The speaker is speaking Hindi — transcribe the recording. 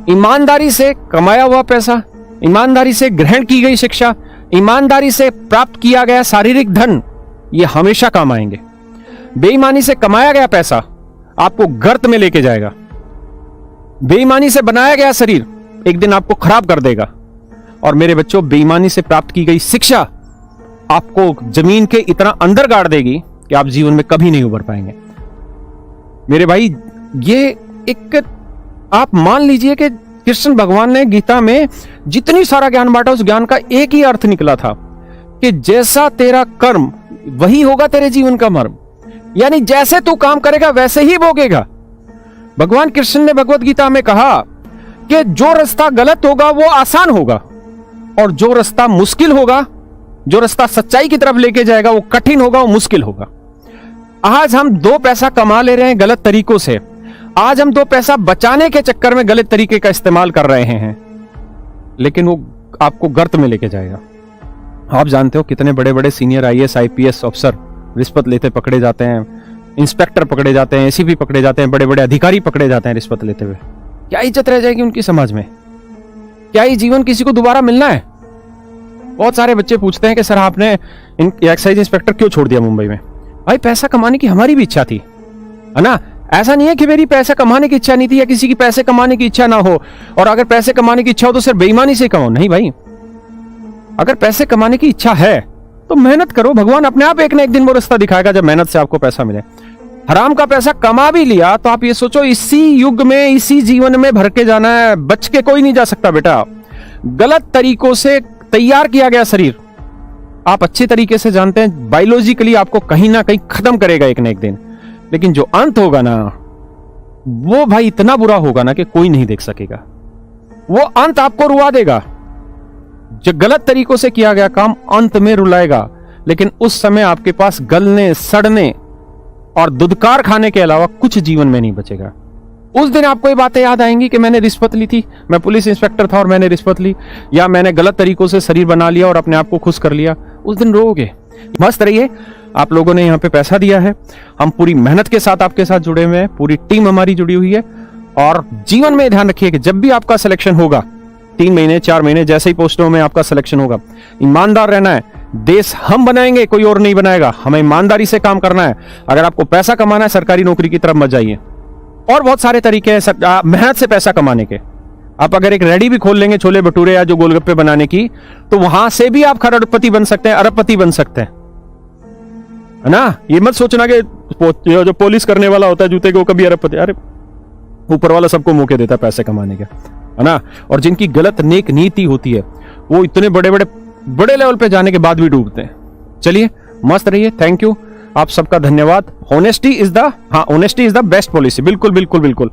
ईमानदारी से कमाया हुआ पैसा, ईमानदारी से ग्रहण की गई शिक्षा, ईमानदारी से प्राप्त किया गया शारीरिक धन, ये हमेशा काम आएंगे। बेईमानी से कमाया गया पैसा आपको गर्त में लेके जाएगा। बेईमानी से बनाया गया शरीर एक दिन आपको खराब कर देगा। और मेरे बच्चों, बेईमानी से प्राप्त की गई शिक्षा आपको जमीन के इतना अंदर गाड़ देगी कि आप जीवन में कभी नहीं उभर पाएंगे। मेरे भाई, ये एक आप मान लीजिए कि कृष्ण भगवान ने गीता में जितनी सारा ज्ञान बांटा, उस ज्ञान का एक ही अर्थ निकला था कि जैसा तेरा कर्म वही होगा तेरे जीवन का मर्म। यानी जैसे तू काम करेगा वैसे ही भोगेगा। भगवान कृष्ण ने भगवत गीता में कहा कि जो रास्ता गलत होगा वो आसान होगा, और जो रास्ता मुश्किल होगा, जो रास्ता सच्चाई की तरफ लेके जाएगा, वो कठिन होगा, वो मुश्किल होगा। आज हम 2 पैसा कमा ले रहे हैं गलत तरीकों से। आज हम 2 पैसा बचाने के चक्कर में गलत तरीके का इस्तेमाल कर रहे हैं, लेकिन वो आपको गर्त में लेके जाएगा। आप जानते हो कितने बड़े बड़े सीनियर आईएएस आईपीएस अफसर रिश्वत लेते पकड़े जाते हैं, इंस्पेक्टर पकड़े जाते हैं, एसीपी पकड़े जाते हैं, बड़े बड़े अधिकारी पकड़े जाते हैं रिश्वत लेते हुए। क्या इज्जत रह जाएगी उनकी समाज में? क्या ये जीवन किसी को दोबारा मिलना है? बहुत सारे बच्चे पूछते हैं कि सर आपने एक्साइज इंस्पेक्टर क्यों छोड़ दिया मुंबई में? भाई, पैसा कमाने की हमारी भी इच्छा थी, है ना। ऐसा नहीं है कि मेरी पैसा कमाने की इच्छा नहीं थी या किसी की पैसे कमाने की इच्छा ना हो, और अगर पैसे कमाने की इच्छा हो तो सिर्फ बेईमानी से कमाओ। नहीं भाई, अगर पैसे कमाने की इच्छा है तो मेहनत करो। भगवान अपने आप एक ना एक दिन वो रास्ता दिखाएगा जब मेहनत से आपको पैसा मिले। हराम का पैसा कमा भी लिया तो आप ये सोचो, इसी युग में, इसी जीवन में भर के जाना है, बच के कोई नहीं जा सकता बेटा। गलत तरीकों से तैयार किया गया शरीर, आप अच्छे तरीके से जानते हैं, बायोलॉजिकली आपको कहीं ना कहीं खत्म करेगा एक ना एक दिन। लेकिन जो अंत होगा ना, वो भाई इतना बुरा होगा ना कि कोई नहीं देख सकेगा। वो अंत आपको रुला देगा। जो गलत तरीकों से किया गया काम अंत में रुलाएगा, लेकिन उस समय आपके पास गलने, सड़ने और दुदकार खाने के अलावा कुछ जीवन में नहीं बचेगा। उस दिन आपको ये बातें याद आएंगी कि मैंने रिश्वत ली थी, मैं पुलिस इंस्पेक्टर था और मैंने रिश्वत ली, या मैंने गलत तरीकों से शरीर बना लिया और अपने आप को खुश कर लिया। उस दिन रोओगे। मस्त रहिए, आप लोगों ने यहाँ पे पैसा दिया है, हम पूरी मेहनत के साथ आपके साथ जुड़े हुए हैं, पूरी टीम हमारी जुड़ी हुई है। और जीवन में ध्यान रखिए कि जब भी आपका सिलेक्शन होगा, 3 महीने 4 महीने जैसे ही पोस्टों में आपका सिलेक्शन होगा, ईमानदार रहना है। देश हम बनाएंगे, कोई और नहीं बनाएगा। हमें ईमानदारी से काम करना है। अगर आपको पैसा कमाना है, सरकारी नौकरी की तरफ मत जाइए। और बहुत सारे तरीके हैं मेहनत से पैसा कमाने के। आप अगर एक रेडी भी खोल लेंगे छोले भटूरे या जो गोलगप्पे बनाने की, तो वहां से भी आप करोड़पति बन सकते हैं, अरबपति बन सकते हैं, है ना। ये मत सोचना कि जो पॉलिश करने वाला होता है जूते को, कभी अरबपति। अरे, ऊपर वाला सबको मौके देता है पैसे कमाने के, है ना। और जिनकी गलत नेक नीति होती है, वो इतने बड़े लेवल पे जाने के बाद भी डूबते हैं। चलिए, मस्त रहिए। थैंक यू, आप सबका धन्यवाद। Honesty is the best policy. बिल्कुल बिल्कुल बिल्कुल।